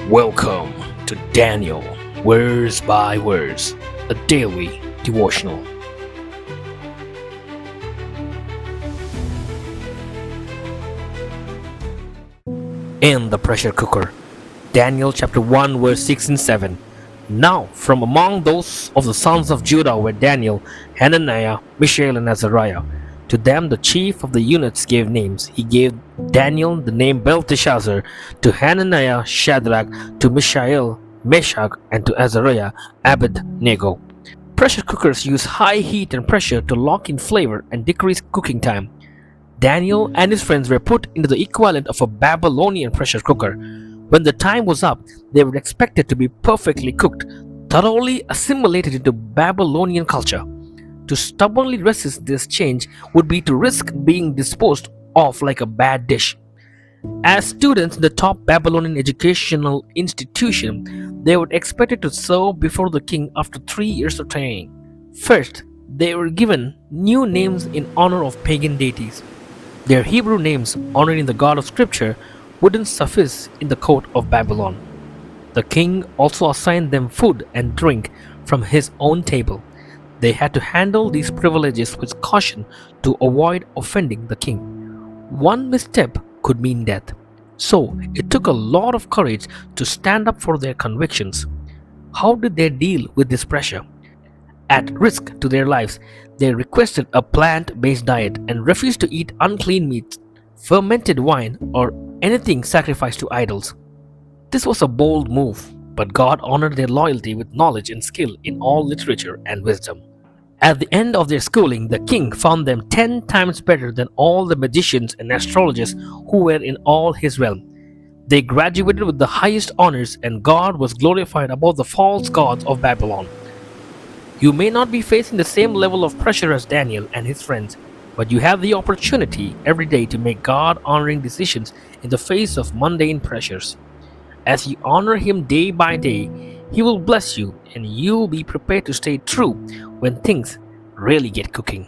Welcome to Daniel, Verse by Verse, a daily devotional. In the pressure cooker, Daniel chapter 1, verse 6 and 7. Now, from among those of the sons of Judah were Daniel, Hananiah, Mishael, and Azariah. To them the chief of the eunuchs gave names. He gave Daniel the name Belteshazzar, to Hananiah Shadrach, to Mishael Meshach, and to Azariah Abednego. Pressure cookers use high heat and pressure to lock in flavor and decrease cooking time. Daniel and his friends were put into the equivalent of a Babylonian pressure cooker. When the time was up, they were expected to be perfectly cooked, thoroughly assimilated into Babylonian culture. To stubbornly resist this change would be to risk being disposed of like a bad dish. As students in the top Babylonian educational institution, they were expected to serve before the king after 3 years of training. First, they were given new names in honor of pagan deities. Their Hebrew names, honoring the God of Scripture, wouldn't suffice in the court of Babylon. The king also assigned them food and drink from his own table. They had to handle these privileges with caution to avoid offending the king. One misstep could mean death. So it took a lot of courage to stand up for their convictions. How did they deal with this pressure? At risk to their lives, they requested a plant-based diet and refused to eat unclean meats, fermented wine, or anything sacrificed to idols. This was a bold move, but God honored their loyalty with knowledge and skill in all literature and wisdom. At the end of their schooling, the king found them 10 times better than all the magicians and astrologers who were in all his realm. They graduated with the highest honors, and God was glorified above the false gods of Babylon. You may not be facing the same level of pressure as Daniel and his friends, but you have the opportunity every day to make God-honoring decisions in the face of mundane pressures. As you honor Him day by day, He will bless you, and you'll be prepared to stay true when things really get cooking.